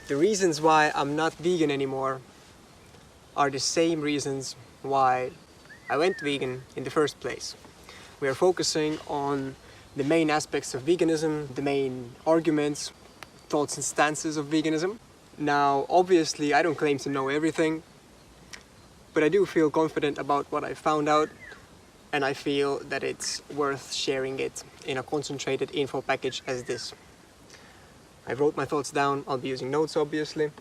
The reasons why I'm not vegan anymore are the same reasons why I went vegan in the first place. We are focusing on the main aspects of veganism, the main arguments, thoughts and stances of veganism. Now, obviously, I don't claim to know everything, but I do feel confident about what I found out, and I feel that it's worth sharing it in a concentrated info package as this. I wrote my thoughts down. I'll be using notes, obviously.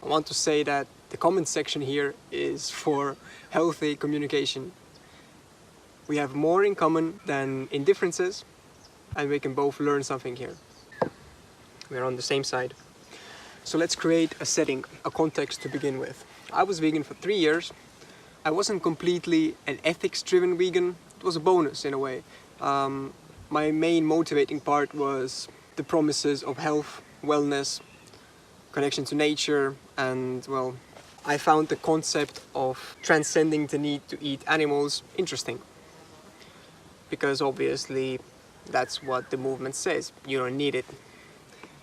I want to say that the comment section here is for healthy communication. We have more in common than in differences, and we can both learn something here. We're on the same side. So let's create a setting, a context to begin with. I was vegan for 3 years. I wasn't completely an ethics-driven vegan. It was a bonus in a way. My main motivating part was the promises of health, wellness, connection to nature, and well, I found the concept of transcending the need to eat animals interesting. Because obviously that's what the movement says. You don't need it.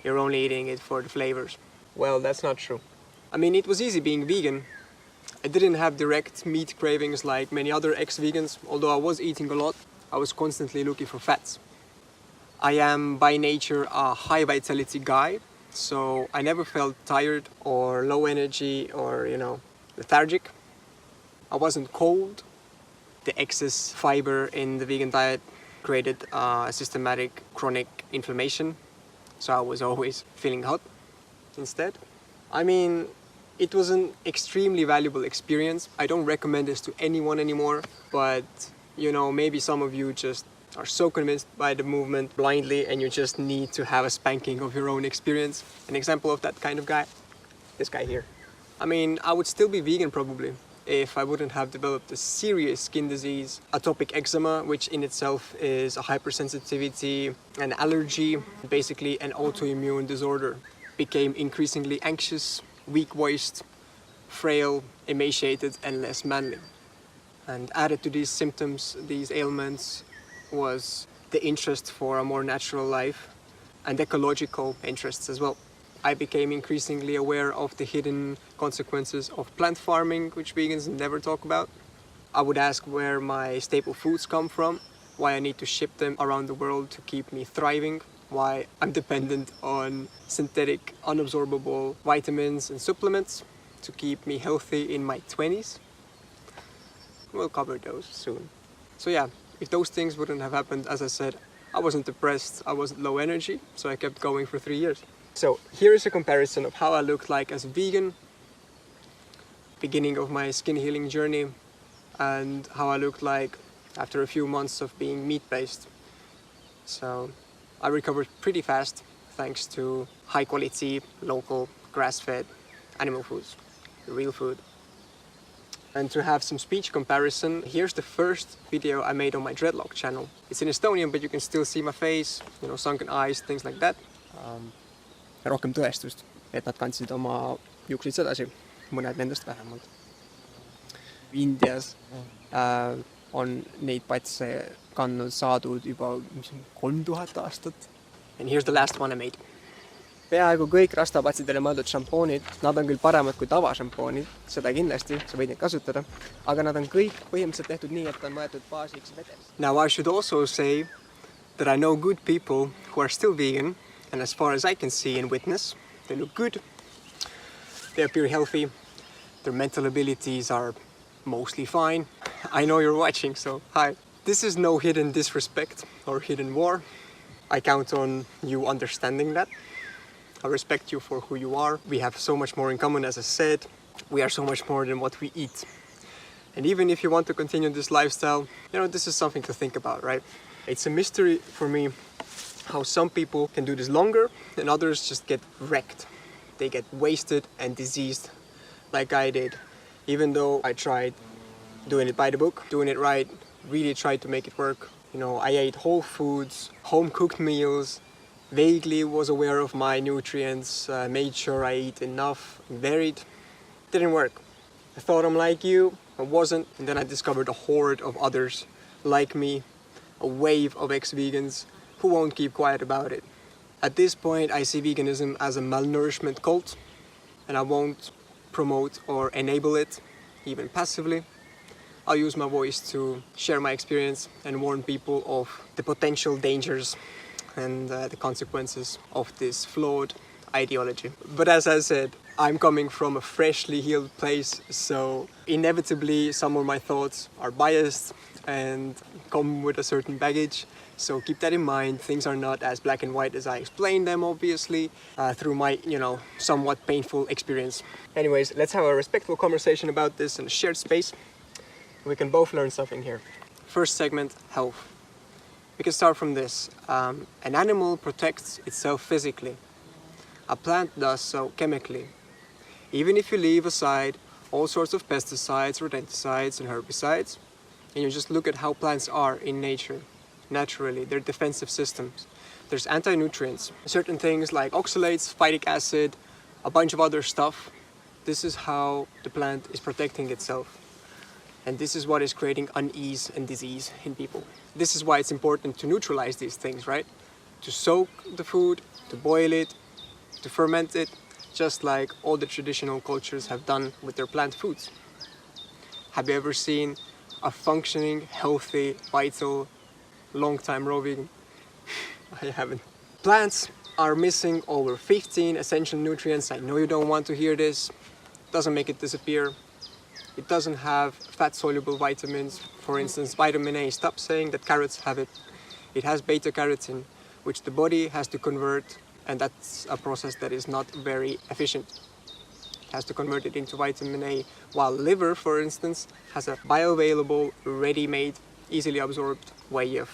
You're only eating it for the flavors. Well, that's not true. I mean, it was easy being vegan. I didn't have direct meat cravings like many other ex-vegans, although I was eating a lot. I was constantly looking for fats. I am by nature a high vitality guy, so I never felt tired or low energy or, lethargic. I wasn't cold. The excess fiber in the vegan diet created systematic chronic inflammation, so I was always feeling hot instead. I mean, it was an extremely valuable experience. I don't recommend this to anyone anymore, but maybe some of you just are so convinced by the movement blindly and you just need to have a spanking of your own experience. An example of that kind of guy, this guy here. I mean, I would still be vegan probably if I wouldn't have developed a serious skin disease, atopic eczema, which in itself is a hypersensitivity, an allergy, basically an autoimmune disorder. Became increasingly anxious, weak-voiced, frail, emaciated, and less manly. And added to these symptoms, these ailments, was the interest for a more natural life and ecological interests as well. I became increasingly aware of the hidden consequences of plant farming, which vegans never talk about. I would ask where my staple foods come from, why I need to ship them around the world to keep me thriving, why I'm dependent on synthetic, unabsorbable vitamins and supplements to keep me healthy in my 20s. We'll cover those soon. So yeah, if those things wouldn't have happened, as I said, I wasn't depressed, I wasn't low energy, so I kept going for 3 years. So here is a comparison of how I looked like as a vegan, beginning of my skin healing journey, and how I looked like after a few months of being meat-based. So I recovered pretty fast thanks to high quality, local, grass-fed animal foods, real food. And to have some speech comparison, here's the first video I made on my dreadlock channel. It's in Estonian, but you can still see my face, sunken eyes, things like that. Rohkem tõestust, et nad kandsid oma juukseid sedasi, mõned nendest vähemalt. Indias on neid patse kandnud saadud juba 3000 aastat. And here's the last one I made. Peaaegu kõik rastapatsidele mõeldud šampoonid, nad on küll paremad kui tavašampoonid, seda kindlasti, sa võid neid kasutada, aga nad on kõik põhimõtteliselt tehtud nii, et on mõeldud baasiks vedel. Now I should also say that I know good people who are still vegan, and as far as I can see and witness, they look good, they appear healthy, their mental abilities are mostly fine. I know you're watching, so hi. This is no hidden disrespect or hidden war. I count on you understanding that. I respect you for who you are. We have so much more in common, as I said. We are so much more than what we eat. And even if you want to continue this lifestyle, this is something to think about, right? It's a mystery for me how some people can do this longer and others just get wrecked. They get wasted and diseased like I did. Even though I tried doing it by the book, doing it right, really tried to make it work. I ate whole foods, home-cooked meals, vaguely was aware of my nutrients, made sure I eat enough, varied. Didn't work. I thought I'm like you, I wasn't, and then I discovered a horde of others like me, a wave of ex-vegans who won't keep quiet about it. At this point, I see veganism as a malnourishment cult, and I won't promote or enable it, even passively. I'll use my voice to share my experience and warn people of the potential dangers and the consequences of this flawed ideology. But as I said, I'm coming from a freshly healed place, so inevitably some of my thoughts are biased and come with a certain baggage. So keep that in mind. Things are not as black and white as I explained them, obviously, through my, somewhat painful experience. Anyways, let's have a respectful conversation about this in a shared space. We can both learn something here. First segment, health. We can start from this. An animal protects itself physically. A plant does so chemically. Even if you leave aside all sorts of pesticides, rodenticides and herbicides, and you just look at how plants are in nature, naturally, their defensive systems. There's anti-nutrients, certain things like oxalates, phytic acid, a bunch of other stuff. This is how the plant is protecting itself. And this is what is creating unease and disease in people. This is why it's important to neutralize these things, right? To soak the food, to boil it, to ferment it, just like all the traditional cultures have done with their plant foods. Have you ever seen a functioning, healthy, vital, long-time raw vegan? I haven't. Plants are missing over 15 essential nutrients. I know you don't want to hear this. Doesn't make it disappear. It doesn't have fat-soluble vitamins. For instance, vitamin A. Stop saying that carrots have it. It has beta-carotene, which the body has to convert, and that's a process that is not very efficient. It has to convert it into vitamin A, while liver, for instance, has a bioavailable, ready-made, easily absorbed way of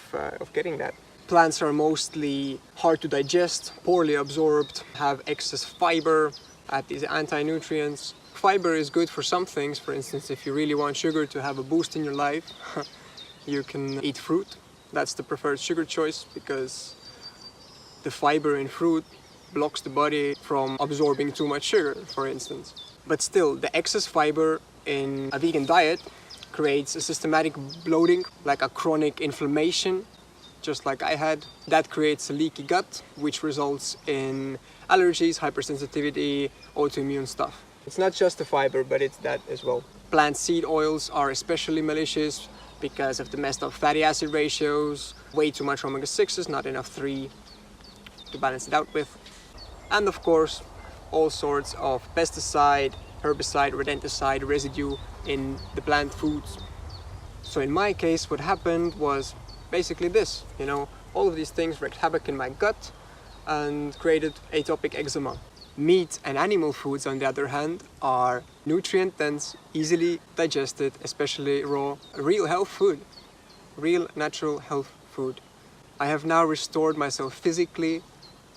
getting that. Plants are mostly hard to digest, poorly absorbed, have excess fiber, have these anti-nutrients. Fiber is good for some things. For instance, if you really want sugar to have a boost in your life, you can eat fruit. That's the preferred sugar choice because the fiber in fruit blocks the body from absorbing too much sugar, for instance. But still, the excess fiber in a vegan diet creates a systematic bloating, like a chronic inflammation, just like I had. That creates a leaky gut, which results in allergies, hypersensitivity, autoimmune stuff. It's not just the fiber, but it's that as well. Plant seed oils are especially malicious because of the messed up fatty acid ratios, way too much omega-6s, not enough 3 to balance it out with. And of course, all sorts of pesticide, herbicide, rodenticide residue in the plant foods. So in my case, what happened was basically this, all of these things wreaked havoc in my gut and created atopic eczema. Meat and animal foods, on the other hand, are nutrient-dense, easily digested, especially raw, real health food, real natural health food. I have now restored myself physically,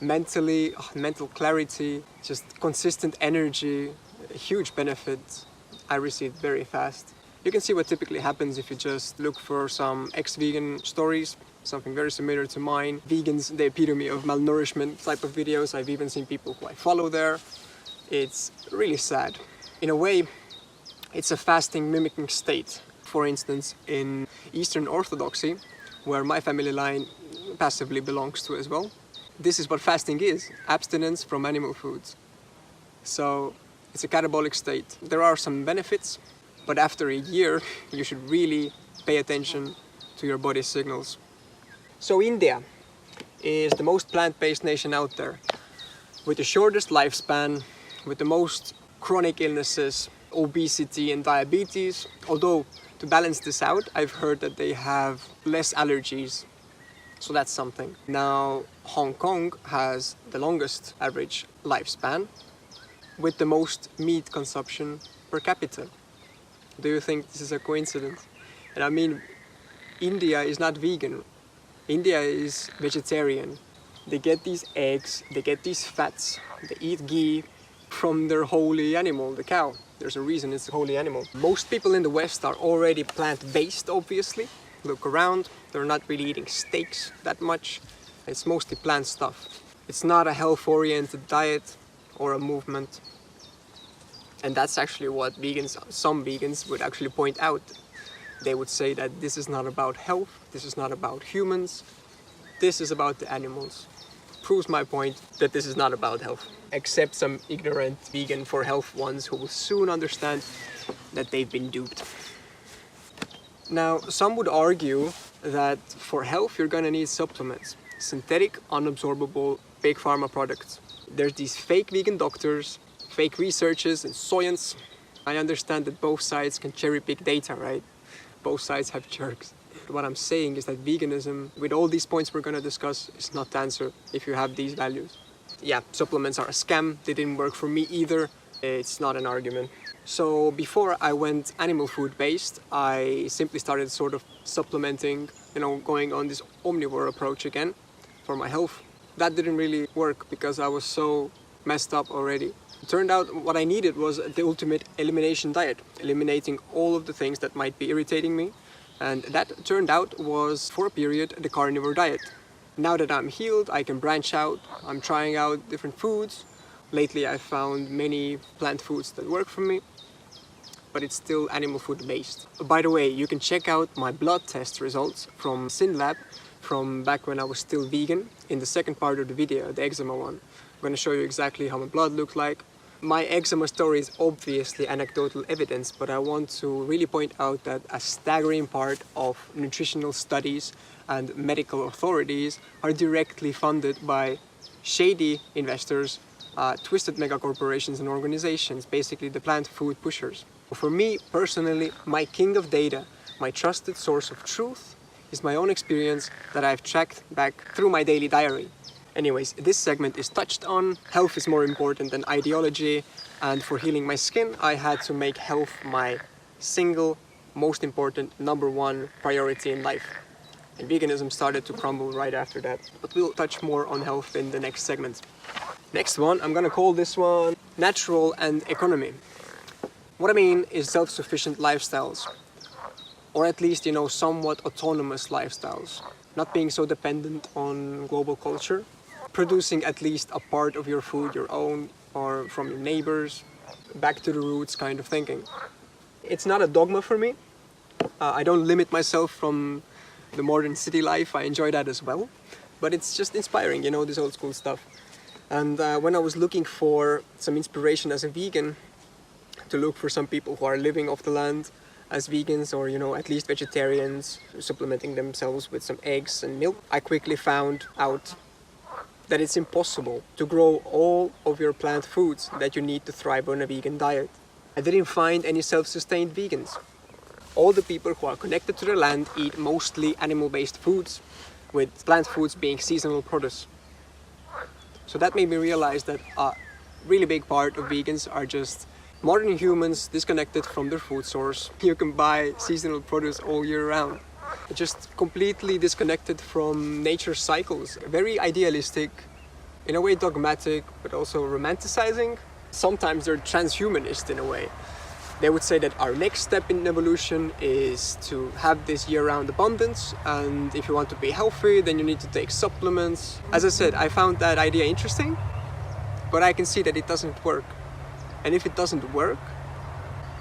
mentally, mental clarity, just consistent energy, huge benefits I received very fast. You can see what typically happens if you just look for some ex-vegan stories, something very similar to mine. Vegans, the epitome of malnourishment type of videos. I've even seen people who I follow there. It's really sad. In a way, it's a fasting mimicking state. For instance, in Eastern Orthodoxy, where my family line passively belongs to as well, this is what fasting is, abstinence from animal foods. So it's a catabolic state. There are some benefits, but after a year, you should really pay attention to your body's signals. So India is the most plant-based nation out there, with the shortest lifespan, with the most chronic illnesses, obesity and diabetes. Although, to balance this out, I've heard that they have less allergies. So that's something. Now, Hong Kong has the longest average lifespan, with the most meat consumption per capita. Do you think this is a coincidence? And I mean, India is not vegan. India is vegetarian. They get these eggs, they get these fats, they eat ghee from their holy animal, the cow. There's a reason it's a holy animal. Most people in the West are already plant-based, obviously. Look around, they're not really eating steaks that much. It's mostly plant stuff. It's not a health-oriented diet or a movement. And that's actually what some vegans would actually point out. They would say that this is not about health, this is not about humans, this is about the animals. proves my point that this is not about health. Except some ignorant vegan for health ones who will soon understand that they've been duped. Now, some would argue that for health you're gonna need supplements. Synthetic, unabsorbable, big pharma products. There's these fake vegan doctors, fake researchers and science. I understand that both sides can cherry pick data, right? Both sides have jerks. What I'm saying is that veganism, with all these points we're gonna discuss, is not the answer if you have these values. Yeah, supplements are a scam. They didn't work for me either. It's not an argument. So before I went animal food based, I simply started sort of supplementing, going on this omnivore approach again for my health. That didn't really work because I was so messed up already. It turned out what I needed was the ultimate elimination diet, eliminating all of the things that might be irritating me. And that turned out was, for a period, the carnivore diet. Now that I'm healed, I can branch out. I'm trying out different foods. Lately I found many plant foods that work for me, but it's still animal food based. By the way, you can check out my blood test results from SynLab from back when I was still vegan in the second part of the video, the eczema one. I'm going to show you exactly how my blood looked like. My eczema story is obviously anecdotal evidence, but I want to really point out that a staggering part of nutritional studies and medical authorities are directly funded by shady investors, twisted megacorporations and organizations, basically the plant food pushers. For me personally, my king of data, my trusted source of truth, is my own experience that I've tracked back through my daily diary. Anyways, this segment is touched on. Health is more important than ideology, and for healing my skin, I had to make health my single, most important, #1 priority in life. And veganism started to crumble right after that. But we'll touch more on health in the next segment. Next one, I'm gonna call this one Natural and Economy. What I mean is self-sufficient lifestyles. Or at least, somewhat autonomous lifestyles. Not being so dependent on global culture. Producing at least a part of your food your own or from your neighbors. Back to the roots kind of thinking. It's not a dogma for me. I don't limit myself from the modern city life. I enjoy that as well. But it's just inspiring, this old school stuff. And when I was looking for some inspiration as a vegan, to look for some people who are living off the land as vegans or, at least vegetarians, supplementing themselves with some eggs and milk, I quickly found out that it's impossible to grow all of your plant foods that you need to thrive on a vegan diet. I didn't find any self-sustained vegans. All the people who are connected to the land eat mostly animal-based foods, with plant foods being seasonal produce. So that made me realize that a really big part of vegans are just modern humans disconnected from their food source. You can buy seasonal produce all year round. Just completely disconnected from nature's cycles. Very idealistic, in a way dogmatic, but also romanticizing. Sometimes they're transhumanist in a way. They would say that our next step in evolution is to have this year-round abundance, and if you want to be healthy, then you need to take supplements. As I said, I found that idea interesting, but I can see that it doesn't work. And if it doesn't work,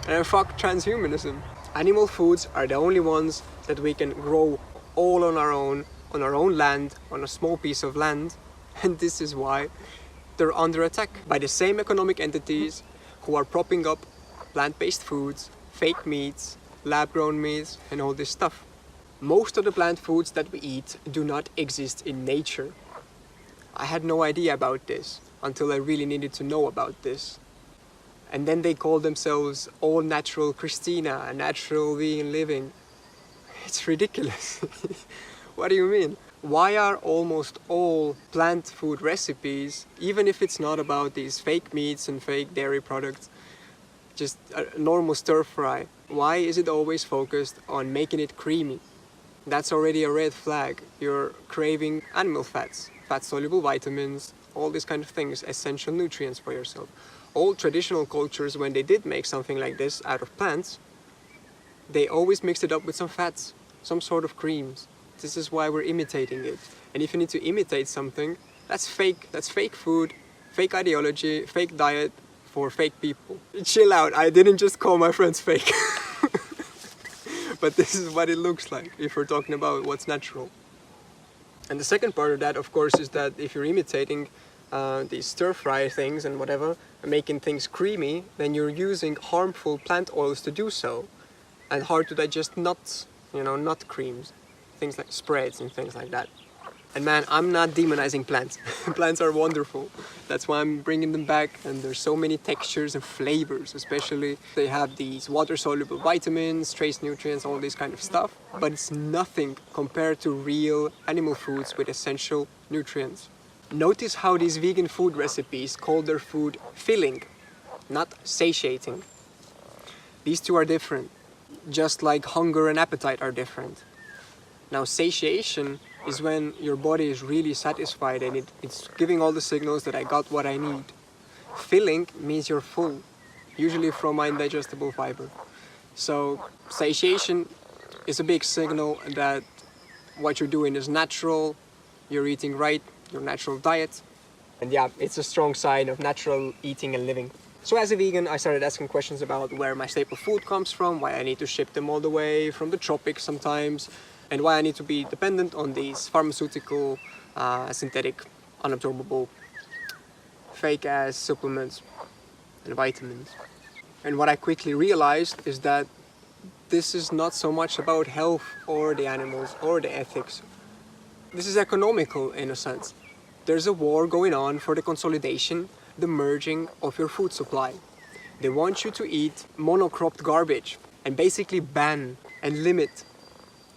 then fuck transhumanism. Animal foods are the only ones that we can grow all on our own land, on a small piece of land. And this is why they're under attack by the same economic entities who are propping up plant-based foods, fake meats, lab-grown meats, and all this stuff. Most of the plant foods that we eat do not exist in nature. I had no idea about this until I really needed to know about this. And then they call themselves all natural Christina, natural vegan living. It's ridiculous. What do you mean? Why are almost all plant food recipes, even if it's not about these fake meats and fake dairy products, just a normal stir fry, why is it always focused on making it creamy? That's already a red flag. You're craving animal fats, fat-soluble vitamins, all these kind of things, essential nutrients for yourself. All traditional cultures, when they did make something like this out of plants, they always mixed it up with some fats, some sort of creams. This is why we're imitating it. And if you need to imitate something, that's fake. That's fake food, fake ideology, fake diet for fake people. Chill out, I didn't just call my friends fake. But this is what it looks like if we're talking about what's natural. And the second part of that, of course, is that if you're imitating these stir-fry things and whatever, and making things creamy, then you're using harmful plant oils to do so, and hard to digest nuts, nut creams, things like spreads and things like that. And man, I'm not demonizing plants. Plants are wonderful. That's why I'm bringing them back, and there's so many textures and flavors, especially. They have these water-soluble vitamins, trace nutrients, all this kind of stuff, but it's nothing compared to real animal foods with essential nutrients. Notice how these vegan food recipes call their food filling, not satiating. These two are different, just like hunger and appetite are different. Now, satiation is when your body is really satisfied and it's giving all the signals that I got what I need. Filling means you're full, usually from indigestible fiber. So satiation is a big signal that what you're doing is natural, you're eating right, your natural diet. And yeah, it's a strong sign of natural eating and living. So as a vegan, I started asking questions about where my staple food comes from, why I need to ship them all the way from the tropics sometimes, and why I need to be dependent on these pharmaceutical, synthetic, unabsorbable, fake-ass supplements and vitamins. And what I quickly realized is that this is not so much about health or the animals or the ethics. This is economical in a sense. There's a war going on for the consolidation, the merging of your food supply. They want you to eat monocropped garbage and basically ban and limit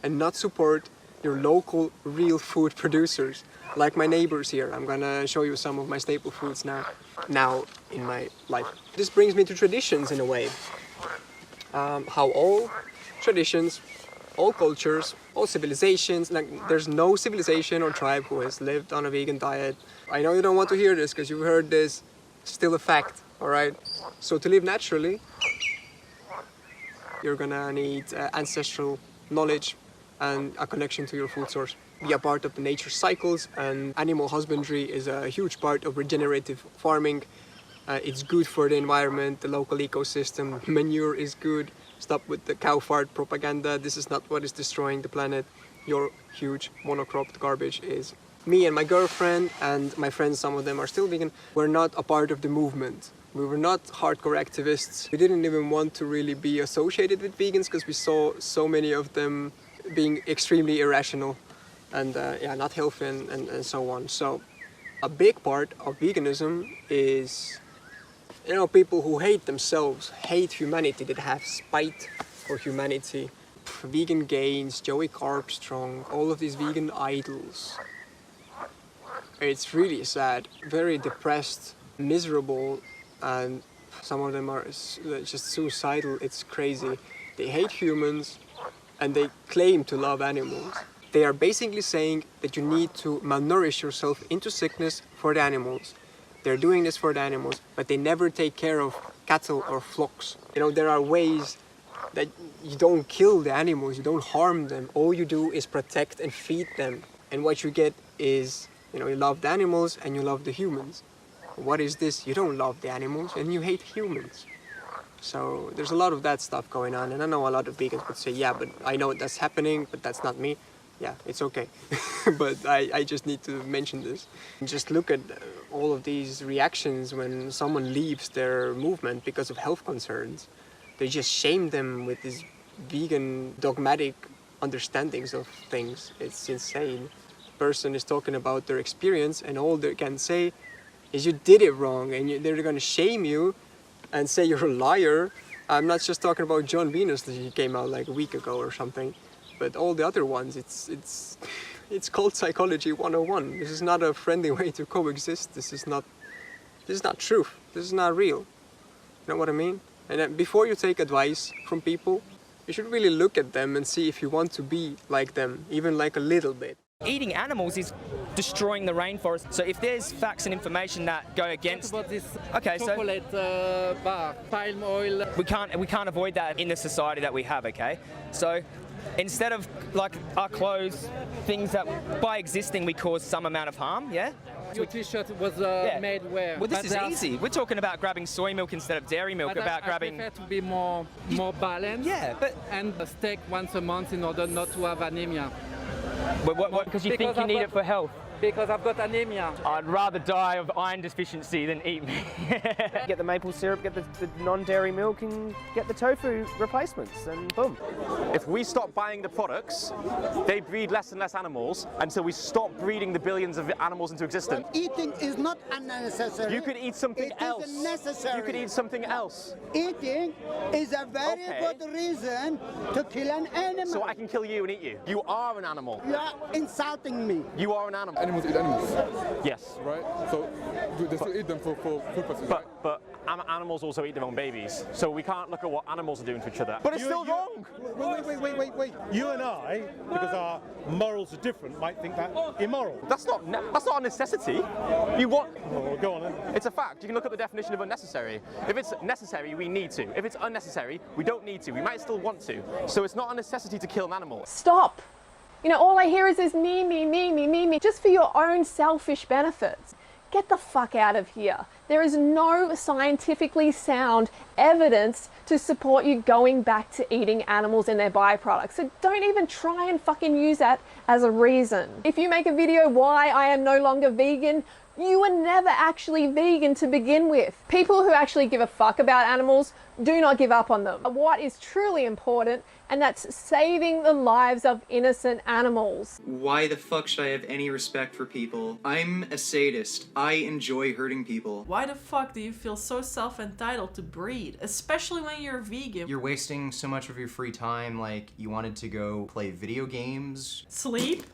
and not support your local real food producers, like my neighbors here. I'm gonna show you some of my staple foods now in my life. This brings me to traditions in a way. How all traditions, all cultures, all civilizations, like there's no civilization or tribe who has lived on a vegan diet. I know you don't want to hear this because you've heard this, still a fact, all right? So to live naturally, you're gonna need ancestral knowledge and a connection to your food source. Be a part of the nature cycles, and animal husbandry is a huge part of regenerative farming. It's good for the environment, the local ecosystem, manure is good. Stop with the cow fart propaganda. This is not what is destroying the planet. Your huge monocropped garbage is. Me and my girlfriend and my friends, some of them are still vegan, were not a part of the movement. We were not hardcore activists. We didn't even want to really be associated with vegans because we saw so many of them being extremely irrational and not healthy and so on. So a big part of veganism is, people who hate themselves, hate humanity, that have spite for humanity. Vegan Gains, Joey Carbstrong, all of these vegan idols. It's really sad, very depressed, miserable, and some of them are just suicidal. It's crazy. They hate humans and they claim to love animals. They are basically saying that you need to malnourish yourself into sickness for the animals. They're doing this for the animals, but they never take care of cattle or flocks. There are ways that you don't kill the animals, you don't harm them. All you do is protect and feed them. And what you get is, you love the animals and you love the humans. What is this? You don't love the animals and you hate humans. So there's a lot of that stuff going on, and I know a lot of vegans would say, yeah, but I know that's happening, but that's not me. Yeah, it's okay. But I just need to mention this. Just look at all of these reactions when someone leaves their movement because of health concerns. They just shame them with these vegan dogmatic understandings of things. It's insane. The person is talking about their experience and all they can say is you did it wrong, and they're going to shame you and say you're a liar. I'm not just talking about John Venus that he came out like a week ago or something, but all the other ones. It's called psychology 101. This is not a friendly way to coexist. This is not truth. This is not real. You know what I mean? And then before you take advice from people, you should really look at them and see if you want to be like them, even like a little bit. Eating animals is destroying the rainforest. So if there's facts and information that go against, what about this okay, chocolate bar, palm oil? we can't avoid that in the society that we have. Okay, so instead of like our clothes, things that by existing we cause some amount of harm, yeah. Your T-shirt was made where? Well, this is easy. We're talking about grabbing soy milk instead of dairy milk. But about grabbing. I prefer to be more balanced. Yeah, but and steak once a month in order not to have anemia. Because you think you need it for health? Because I've got anemia. I'd rather die of iron deficiency than eat meat. Get the maple syrup, get the non-dairy milk, and get the tofu replacements, and boom. If we stop buying the products, they breed less and less animals until we stop breeding the billions of animals into existence. Eating is not unnecessary. You could eat something else. It is necessary. You could eat something else. Eating is a very good reason to kill an animal. So I can kill you and eat you. You are an animal. You are insulting me. You are an animal. Animals eat animals. Yes. Right? So they still eat them for food purposes, right? But animals also eat their own babies. So we can't look at what animals are doing to each other. But it's still wrong. Wait. You and I, because our morals are different, might think that immoral. That's not a necessity. You want... Oh, go on then. It's a fact. You can look at the definition of unnecessary. If it's necessary, we need to. If it's unnecessary, we don't need to. We might still want to. So it's not a necessity to kill an animal. Stop. You know, all I hear is this me, just for your own selfish benefits. Get the fuck out of here. There is no scientifically sound evidence to support you going back to eating animals and their byproducts. So don't even try and fucking use that as a reason. If you make a video why I am no longer vegan, you were never actually vegan to begin with. People who actually give a fuck about animals do not give up on them. What is truly important, and that's saving the lives of innocent animals. Why the fuck should I have any respect for people? I'm a sadist. I enjoy hurting people. Why the fuck do you feel so self-entitled to breed, especially when you're vegan? You're wasting so much of your free time, like you wanted to go play video games. Sleep?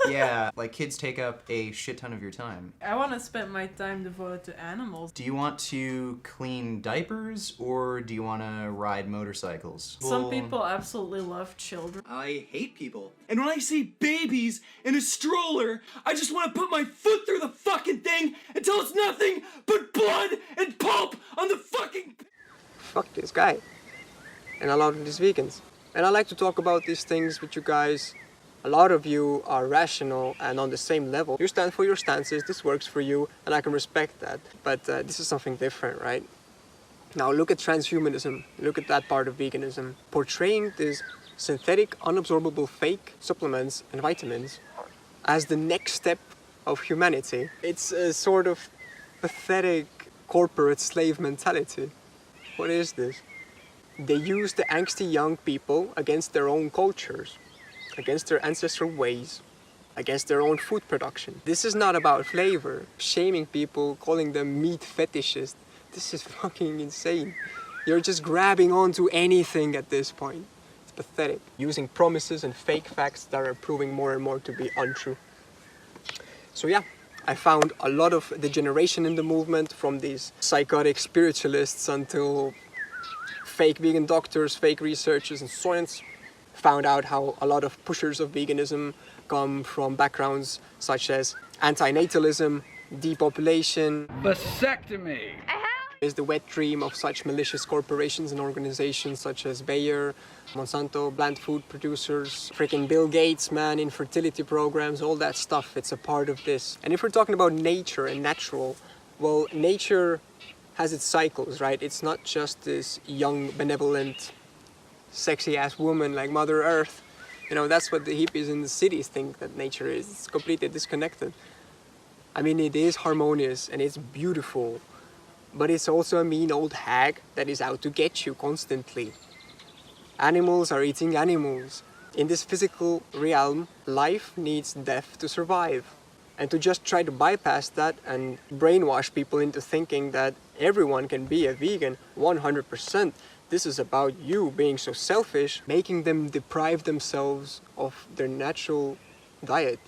Yeah, like kids take up a shit ton of your time. I want to spend my time devoted to animals. Do you want to clean diapers or do you want to ride motorcycles? Some people absolutely love children. I hate people. And when I see babies in a stroller, I just want to put my foot through the fucking thing until it's nothing but blood and pulp on the fucking... Fuck this guy. And a lot of these vegans. And I like to talk about these things with you guys. A lot of you are rational and on the same level. You stand for your stances, this works for you, and I can respect that. But this is something different, right? Now look at transhumanism, look at that part of veganism. Portraying these synthetic, unabsorbable fake supplements and vitamins as the next step of humanity. It's a sort of pathetic corporate slave mentality. What is this? They use the angsty young people against their own cultures, against their ancestral ways, against their own food production. This is not about flavor. Shaming people, calling them meat fetishists. This is fucking insane. You're just grabbing onto anything at this point. It's pathetic. Using promises and fake facts that are proving more and more to be untrue. So yeah, I found a lot of degeneration in the movement, from these psychotic spiritualists until fake vegan doctors, fake researchers and science. Found out how a lot of pushers of veganism come from backgrounds such as antinatalism, depopulation. Vasectomy is the wet dream of such malicious corporations and organizations such as Bayer, Monsanto, bland food producers, freaking Bill Gates, man, infertility programs, all that stuff. It's a part of this. And if we're talking about nature and natural, well, nature has its cycles, right? It's not just this young, benevolent, sexy-ass woman like Mother Earth. You know, that's what the hippies in the cities think that nature is. It's completely disconnected. I mean, it is harmonious and it's beautiful, but it's also a mean old hag that is out to get you constantly. Animals are eating animals. In this physical realm, life needs death to survive. And to just try to bypass that and brainwash people into thinking that everyone can be a vegan 100%. This is about you being so selfish, making them deprive themselves of their natural diet,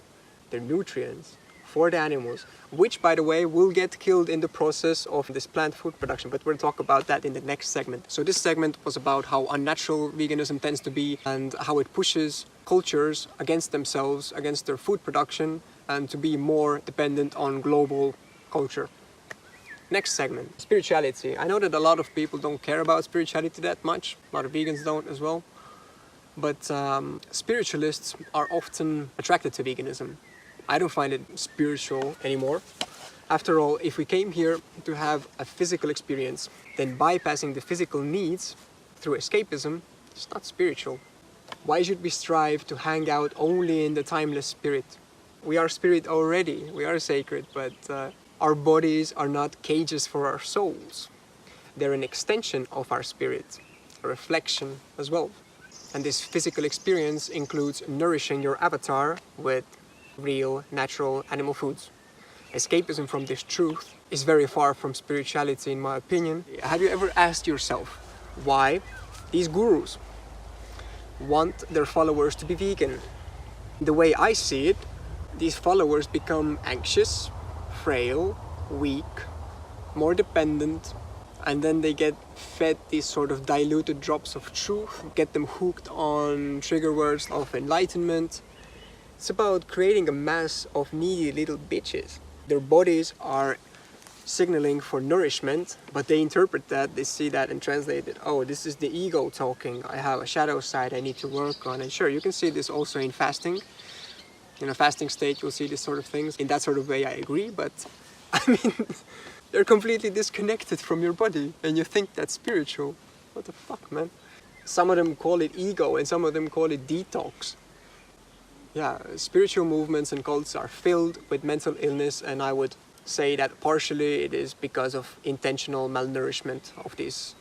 their nutrients for the animals, which, by the way, will get killed in the process of this plant food production, but we'll talk about that in the next segment. So this segment was about how unnatural veganism tends to be and how it pushes cultures against themselves, against their food production, and to be more dependent on global culture. Next segment, spirituality. I know that a lot of people don't care about spirituality that much. A lot of vegans don't as well. But spiritualists are often attracted to veganism. I don't find it spiritual anymore. After all, if we came here to have a physical experience, then bypassing the physical needs through escapism is not spiritual. Why should we strive to hang out only in the timeless spirit? We are spirit already, we are sacred, but our bodies are not cages for our souls. They're an extension of our spirit, a reflection as well. And this physical experience includes nourishing your avatar with real, natural animal foods. Escapism from this truth is very far from spirituality, in my opinion. Have you ever asked yourself why these gurus want their followers to be vegan? The way I see it, these followers become anxious, frail, weak, more dependent, and then they get fed these sort of diluted drops of truth, get them hooked on trigger words of enlightenment. It's about creating a mass of needy little bitches. Their bodies are signaling for nourishment, but they interpret that, they see that and translate it. Oh, this is the ego talking. I have a shadow side I need to work on. And sure, you can see this also in fasting. In a fasting state, you'll see this sort of things. In that sort of way, I agree, but I mean, they're completely disconnected from your body, and you think that's spiritual. What the fuck, man? Some of them call it ego, and some of them call it detox. Yeah, spiritual movements and cults are filled with mental illness, and I would say that partially it is because of intentional malnourishment of these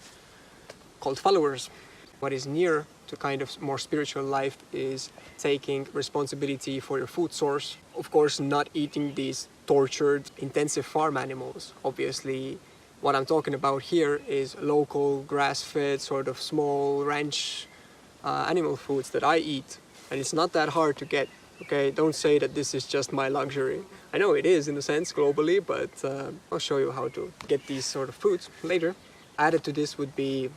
cult followers. What is near to kind of more spiritual life is taking responsibility for your food source. Of course, not eating these tortured, intensive farm animals. Obviously, what I'm talking about here is local, grass-fed, sort of small ranch animal foods that I eat. And it's not that hard to get, okay? Don't say that this is just my luxury. I know it is in a sense globally, but I'll show you how to get these sort of foods later. Added to this would be,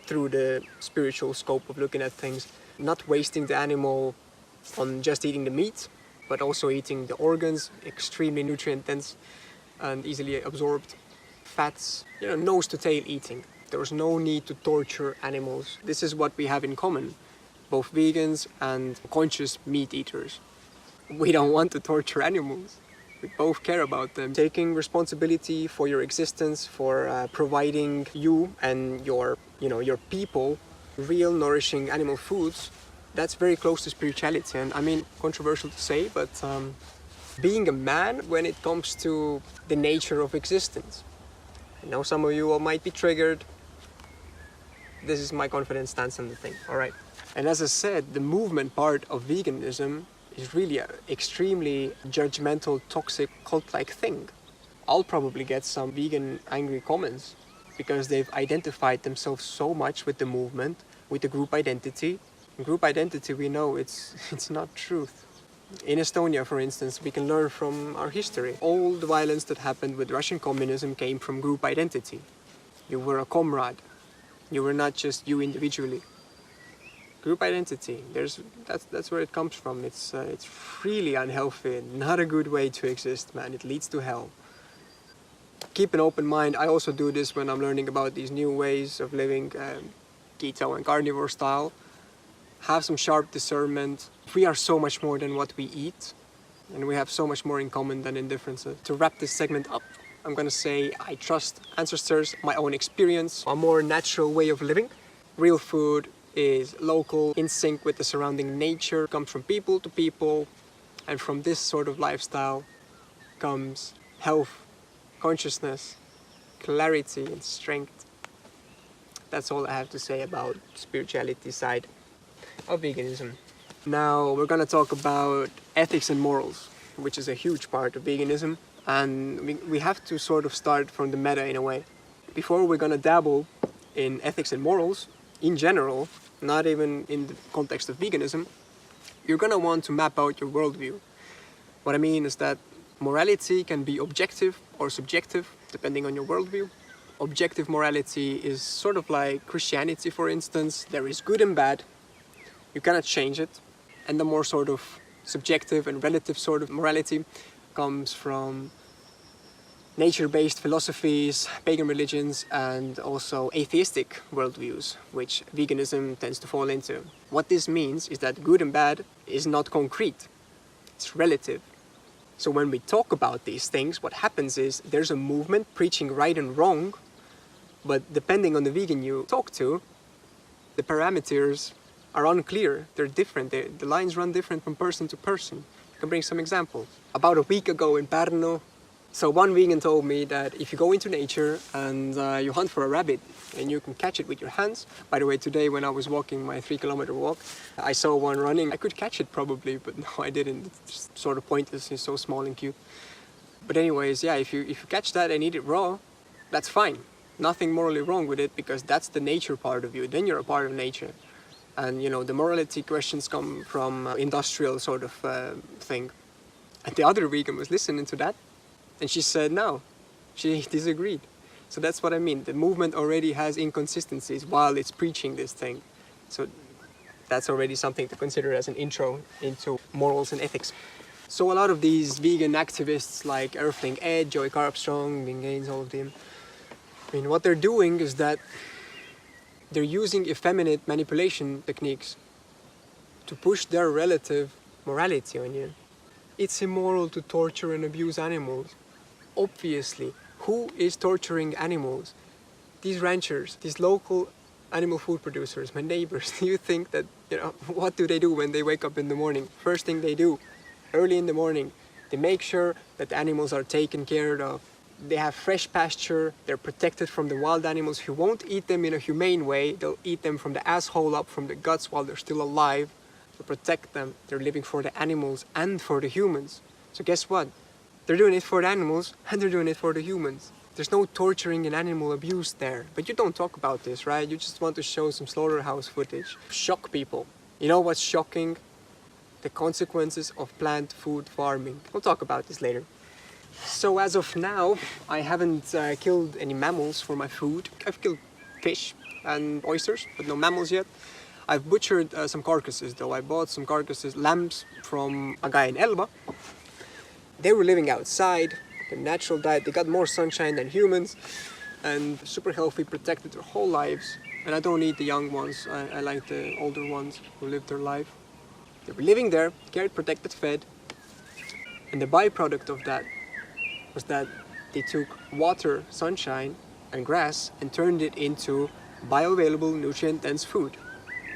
through the spiritual scope of looking at things, not wasting the animal on just eating the meat, but also eating the organs, extremely nutrient dense and easily absorbed fats, nose to tail eating. There's no need to torture animals. This is what we have in common, both vegans and conscious meat eaters. We don't want to torture animals. We both care about them. Taking responsibility for your existence, for providing you and your people real nourishing animal foods, that's very close to spirituality. And I mean, controversial to say, but being a man when it comes to the nature of existence. I know some of you all might be triggered. This is my confident stance on the thing, all right? And as I said, the movement part of veganism is really an extremely judgmental, toxic, cult-like thing. I'll probably get some vegan angry comments because they've identified themselves so much with the movement, with the group identity. In group identity, we know it's not truth. In Estonia, for instance, we can learn from our history. All the violence that happened with Russian communism came from group identity. You were a comrade. You were not just you individually. Group identity, that's where it comes from. It's really unhealthy, not a good way to exist, man. It leads to hell. Keep an open mind. I also do this when I'm learning about these new ways of living, keto and carnivore style. Have some sharp discernment. We are so much more than what we eat, and we have so much more in common than in differences. To wrap this segment up, I'm gonna say I trust ancestors, my own experience, a more natural way of living. Real food is local, in sync with the surrounding nature, comes from people to people, and from this sort of lifestyle comes health, consciousness, clarity and strength. That's all I have to say about spirituality side of veganism. Now we're gonna talk about ethics and morals, which is a huge part of veganism, and we have to sort of start from the meta in a way. Before we're gonna dabble in ethics and morals, in general, not even in the context of veganism, you're gonna want to map out your worldview. What I mean is that morality can be objective or subjective, depending on your worldview. Objective morality is sort of like Christianity, for instance. There is good and bad. You cannot change it. And the more sort of subjective and relative sort of morality comes from nature-based philosophies, pagan religions, and also atheistic worldviews, which veganism tends to fall into. What this means is that good and bad is not concrete. It's relative. So when we talk about these things, what happens is there's a movement preaching right and wrong, but depending on the vegan you talk to, the parameters are unclear. They're different. The lines run different from person to person. I can bring some examples. About a week ago in Pärnu, so one vegan told me that if you go into nature and you hunt for a rabbit and you can catch it with your hands. By the way, today when I was walking my 3-kilometer walk, I saw one running. I could catch it probably, but no, I didn't. It's just sort of pointless. It's so small and cute. But anyways, yeah, if you catch that and eat it raw, that's fine. Nothing morally wrong with it, because that's the nature part of you. Then you're a part of nature. And you know, the morality questions come from industrial sort of thing. And the other vegan was listening to that, and she said no, she disagreed. So that's what I mean. The movement already has inconsistencies while it's preaching this thing. So that's already something to consider as an intro into morals and ethics. So a lot of these vegan activists like Earthling Ed, Joey Carbstrong, Bing Gaines, all of them, I mean, what they're doing is that they're using effeminate manipulation techniques to push their relative morality on you. It's immoral to torture and abuse animals. Obviously, who is torturing animals? These ranchers, these local animal food producers, my neighbors. Do you think that, you know, what do they do when they wake up in the morning? First thing they do, early in the morning, they make sure that the animals are taken care of. They have fresh pasture, they're protected from the wild animals who won't eat them in a humane way. They'll eat them from the asshole up, from the guts while they're still alive. To protect them, they're living for the animals and for the humans. So guess what? They're doing it for the animals and they're doing it for the humans. There's no torturing and animal abuse there. But you don't talk about this, right? You just want to show some slaughterhouse footage. Shock people. You know what's shocking? The consequences of plant food farming. We'll talk about this later. So as of now, I haven't killed any mammals for my food. I've killed fish and oysters, but no mammals yet. I've butchered some carcasses though. I bought some carcasses, lambs from a guy in Elba. They were living outside, their natural diet. They got more sunshine than humans and super healthy, protected their whole lives. And I don't eat the young ones. I like the older ones who lived their life. They were living there, cared, protected, fed. And the byproduct of that was that they took water, sunshine, and grass and turned it into bioavailable, nutrient-dense food.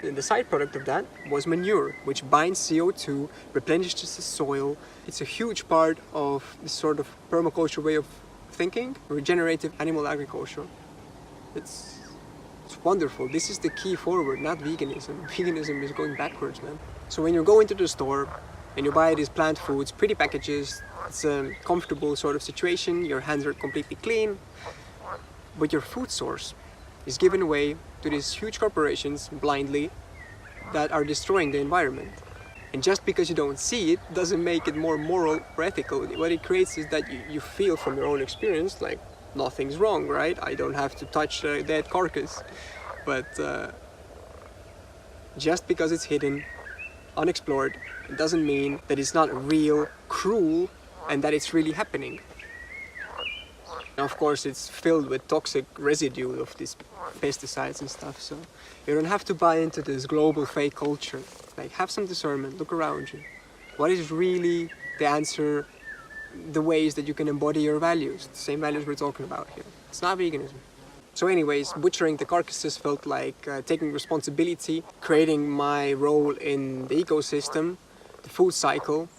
And the side product of that was manure, which binds CO2, replenishes the soil. It's a huge part of this sort of permaculture way of thinking, regenerative animal agriculture. It's wonderful. This is the key forward, not veganism. Veganism is going backwards, man. So when you go into the store and you buy these plant foods, pretty packages, it's a comfortable sort of situation, your hands are completely clean, but your food source is given away to these huge corporations blindly that are destroying the environment. And just because you don't see it doesn't make it more moral or ethical. What it creates is that you feel from your own experience like nothing's wrong, right? I don't have to touch a dead carcass. But just because it's hidden, unexplored, it doesn't mean that it's not real, cruel, and that it's really happening. And of course, it's filled with toxic residue of these pesticides and stuff, so you don't have to buy into this global fake culture. Like, have some discernment, look around you. What is really the answer, the ways that you can embody your values, the same values we're talking about here? It's not veganism. So anyways, butchering the carcasses felt like taking responsibility, creating my role in the ecosystem, the food cycle,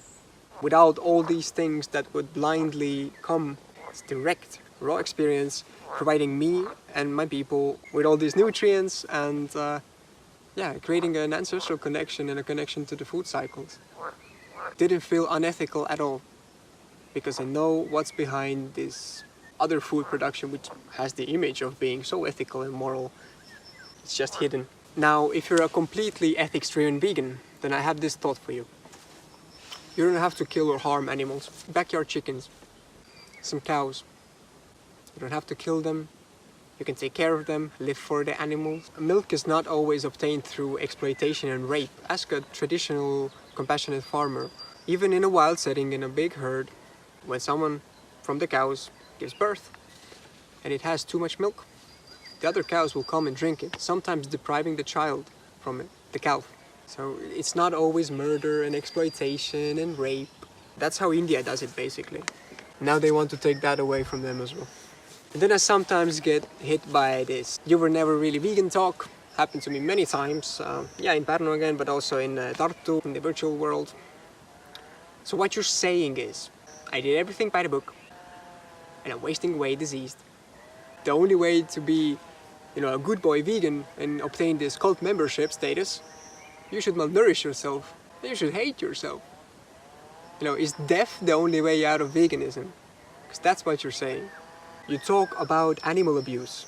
without all these things that would blindly come. It's direct, raw experience, providing me and my people with all these nutrients and creating an ancestral connection and a connection to the food cycles. Didn't feel unethical at all, because I know what's behind this other food production, which has the image of being so ethical and moral. It's just hidden. Now, if you're a completely ethics-driven vegan, then I have this thought for you. You don't have to kill or harm animals. Backyard chickens, some cows. You don't have to kill them. You can take care of them, live for the animals. Milk is not always obtained through exploitation and rape. Ask a traditional, compassionate farmer. Even in a wild setting, in a big herd, when someone from the cows gives birth and it has too much milk, the other cows will come and drink it, sometimes depriving the child from it, the calf. So it's not always murder and exploitation and rape. That's how India does it, basically. Now they want to take that away from them as well. And then I sometimes get hit by this "you were never really vegan" talk, happened to me many times. Yeah, in Pärnu again, but also in Tartu, in the virtual world. So what you're saying is, I did everything by the book, and I'm wasting away diseased. The only way to be, you know, a good boy vegan and obtain this cult membership status, you should malnourish yourself. You should hate yourself. You know, is death the only way out of veganism? Because that's what you're saying. You talk about animal abuse.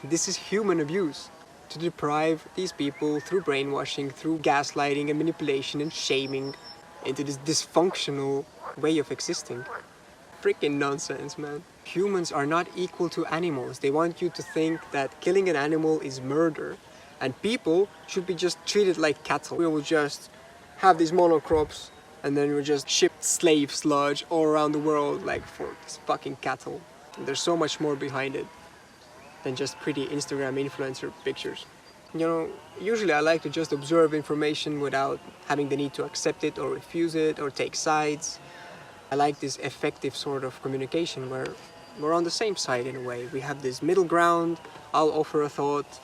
This is human abuse. To deprive these people through brainwashing, through gaslighting and manipulation and shaming into this dysfunctional way of existing. Freaking nonsense, man. Humans are not equal to animals. They want you to think that killing an animal is murder. And people should be just treated like cattle. We will just have these monocrops and then we just ship slave sludge all around the world like for these fucking cattle. And there's so much more behind it than just pretty Instagram influencer pictures. You know, usually I like to just observe information without having the need to accept it or refuse it or take sides. I like this effective sort of communication where we're on the same side in a way. We have this middle ground. I'll offer a thought,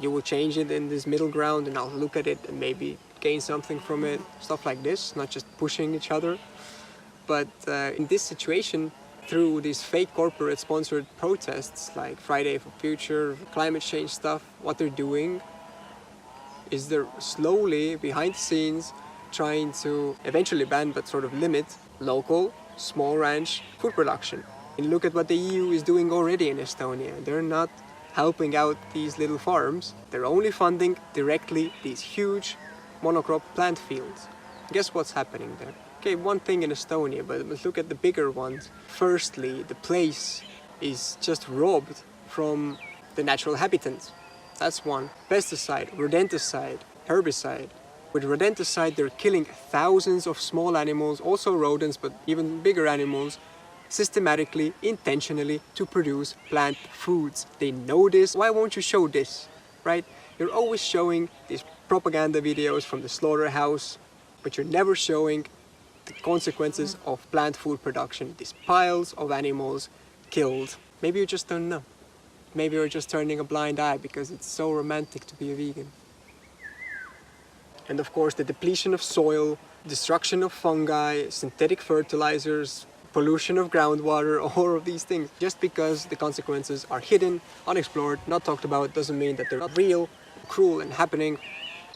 you will change it in this middle ground, and I'll look at it and maybe gain something from it. Stuff like this, not just pushing each other. But in this situation, through these fake corporate sponsored protests like Friday for Future, climate change stuff, what they're doing is they're slowly behind the scenes trying to eventually ban but sort of limit local small ranch food production. And look at what the EU is doing already in Estonia. They're not helping out these little farms. They're only funding directly these huge monocrop plant fields. Guess what's happening there? Okay, one thing in Estonia, but look at the bigger ones. Firstly, the place is just robbed from the natural habitats. That's one. Pesticide, rodenticide, herbicide. With rodenticide, they're killing thousands of small animals, also rodents, but even bigger animals, systematically, intentionally, to produce plant foods. They know this. Why won't you show this, right? You're always showing these propaganda videos from the slaughterhouse, but you're never showing the consequences of plant food production. These piles of animals killed. Maybe you just don't know. Maybe you're just turning a blind eye because it's so romantic to be a vegan. And of course, the depletion of soil, destruction of fungi, synthetic fertilizers, pollution of groundwater, all of these things. Just because the consequences are hidden, unexplored, not talked about, doesn't mean that they're not real, cruel, and happening.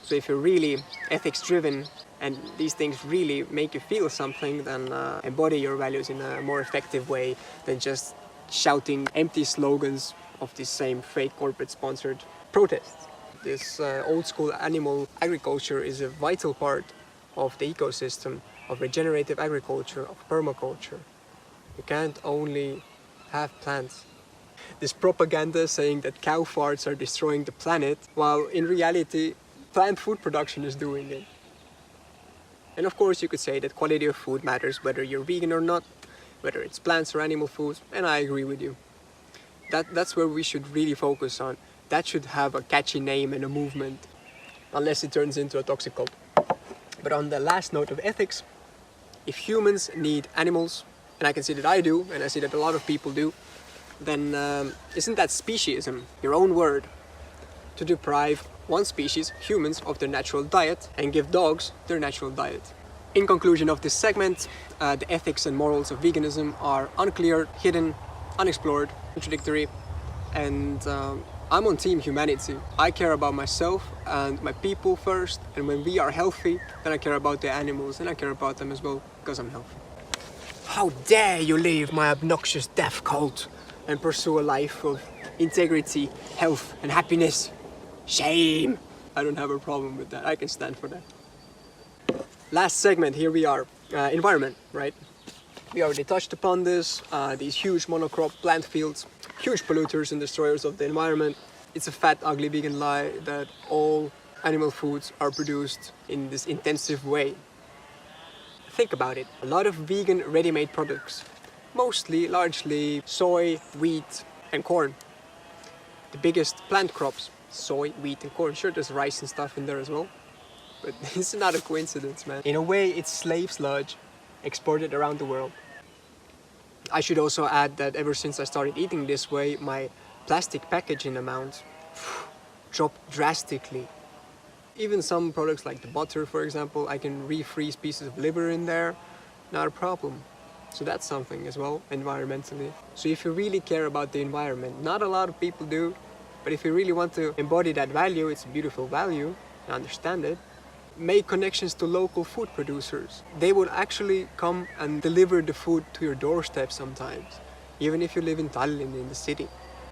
So if you're really ethics-driven and these things really make you feel something, then embody your values in a more effective way than just shouting empty slogans of this same fake corporate-sponsored protests. This old-school animal agriculture is a vital part of the ecosystem, of regenerative agriculture, of permaculture. You can't only have plants. This propaganda saying that cow farts are destroying the planet, while in reality, plant food production is doing it. And of course, you could say that quality of food matters whether you're vegan or not, whether it's plants or animal foods, and I agree with you. That's where we should really focus on. That should have a catchy name and a movement, unless it turns into a toxic cult. But on the last note of ethics, if humans need animals, and I can see that I do, and I see that a lot of people do, then isn't that speciesism, your own word, to deprive one species, humans, of their natural diet and give dogs their natural diet? In conclusion of this segment, the ethics and morals of veganism are unclear, hidden, unexplored, contradictory, and I'm on team humanity. I care about myself and my people first, and when we are healthy, then I care about the animals, and I care about them as well, because I'm healthy. How dare you leave my obnoxious death cult and pursue a life of integrity, health, and happiness? Shame! I don't have a problem with that. I can stand for that. Last segment, here we are. Environment, right? We already touched upon this. These huge monocrop plant fields, huge polluters and destroyers of the environment. It's a fat, ugly vegan lie that all animal foods are produced in this intensive way. Think about it. A lot of vegan ready-made products, largely soy, wheat, and corn. The biggest plant crops, soy, wheat, and corn. Sure, there's rice and stuff in there as well, but it's not a coincidence, man. In a way, it's slave sludge exported around the world. I should also add that ever since I started eating this way, my plastic packaging amount dropped drastically. Even some products like the butter, for example, I can refreeze pieces of liver in there, not a problem. So that's something as well, environmentally. So if you really care about the environment, not a lot of people do, but if you really want to embody that value, it's a beautiful value, and understand it, make connections to local food producers. They would actually come and deliver the food to your doorstep sometimes, even if you live in Tallinn, in the city.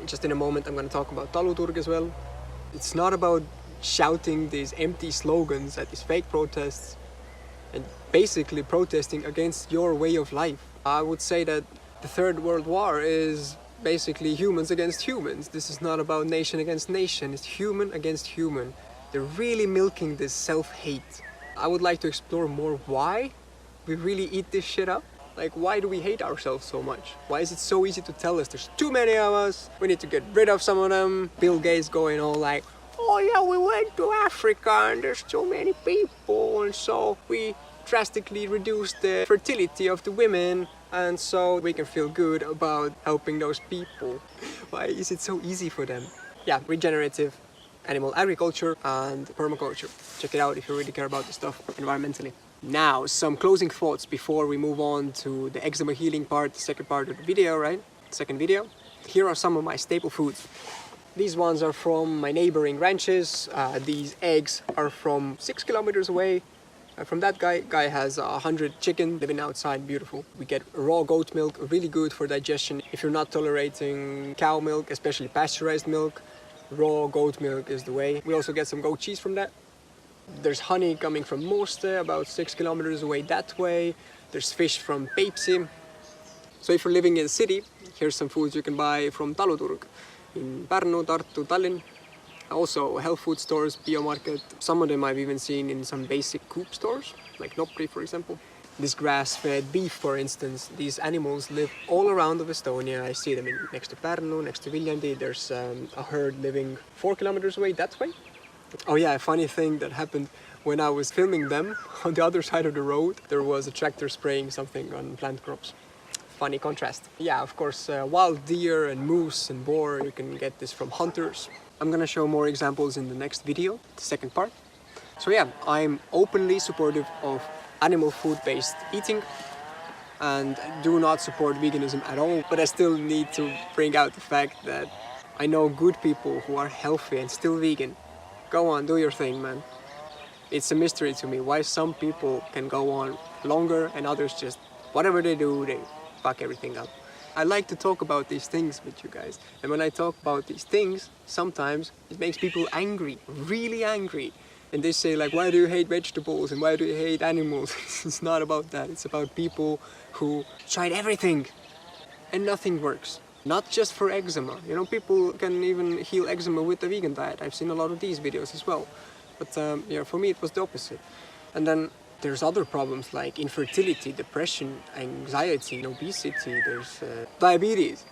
Just in a moment, I'm going to talk about Taluturg as well. It's not about shouting these empty slogans at these fake protests and basically protesting against your way of life. I would say that the Third World War is basically humans against humans. This is not about nation against nation, it's human against human. They're really milking this self-hate. I would like to explore more why we really eat this shit up. Like, why do we hate ourselves so much? Why is it so easy to tell us there's too many of us, we need to get rid of some of them? Bill Gates going all like, oh yeah, we went to Africa and there's too many people, and so we drastically reduced the fertility of the women, and so we can feel good about helping those people. Why is it so easy for them? Yeah, regenerative animal agriculture and permaculture. Check it out if you really care about this stuff environmentally. Now, some closing thoughts before we move on to the eczema healing part, the second part of the video, right? Second video. Here are some of my staple foods. These ones are from my neighboring ranches. These eggs are from 6 kilometers away. From that guy has 100 chicken living outside, beautiful. We get raw goat milk, really good for digestion. If you're not tolerating cow milk, especially pasteurized milk, raw goat milk is the way. We also get some goat cheese from that. There's honey coming from Moste, about 6 kilometers away that way. There's fish from Peipsi. So if you're living in the city, here's some foods you can buy from Taluturg in Pärnu, Tartu, Tallinn. Also health food stores, biomarket. Some of them I've even seen in some basic coop stores, like Nopri, for example. This grass-fed beef, for instance, these animals live all around of Estonia. I see them next to Pärnu, next to Viljandi. There's a herd living 4 kilometers away that way. Oh yeah, a funny thing that happened when I was filming them on the other side of the road. There was a tractor spraying something on plant crops. Funny contrast. Yeah, of course, wild deer and moose and boar, you can get this from hunters. I'm gonna show more examples in the next video, the second part. So yeah, I'm openly supportive of animal food-based eating and do not support veganism at all, but I still need to bring out the fact that I know good people who are healthy and still vegan. Go on, do your thing, man. It's a mystery to me why some people can go on longer and others just, whatever they do, they fuck everything up. I like to talk about these things with you guys. And when I talk about these things, sometimes it makes people angry, really angry. And they say like, why do you hate vegetables and why do you hate animals? It's not about that. It's about people who tried everything and nothing works. Not just for eczema. You know, people can even heal eczema with the vegan diet. I've seen a lot of these videos as well. But yeah, for me it was the opposite. And then there's other problems like infertility, depression, anxiety, obesity, there's diabetes.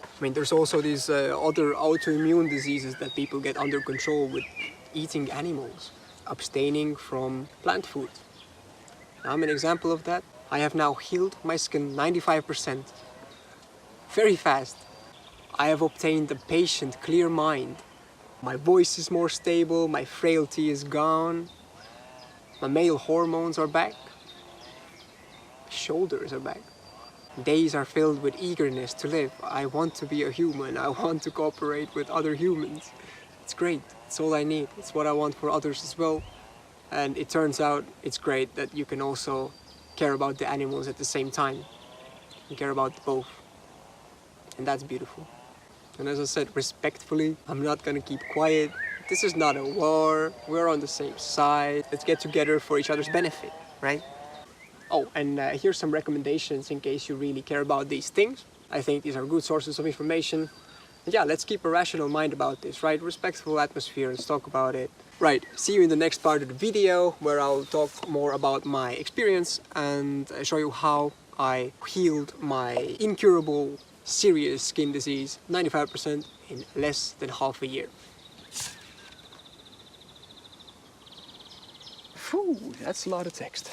I mean, there's also these other autoimmune diseases that people get under control with eating animals, abstaining from plant food. Now, I'm an example of that. I have now healed my skin 95%. Very fast. I have obtained a patient, clear mind. My voice is more stable, my frailty is gone. My male hormones are back. My shoulders are back. Days are filled with eagerness to live. I want to be a human. I want to cooperate with other humans. It's great. It's all I need. It's what I want for others as well. And it turns out it's great that you can also care about the animals at the same time. You care about both. And that's beautiful. And as I said, respectfully, I'm not gonna keep quiet. This is not a war. We're on the same side. Let's get together for each other's benefit, right? Oh, and here's some recommendations in case you really care about these things. I think these are good sources of information. And yeah, let's keep a rational mind about this, right? Respectful atmosphere, let's talk about it. Right, see you in the next part of the video where I'll talk more about my experience and show you how I healed my incurable serious skin disease 95% in less than half a year. Phew, that's a lot of text.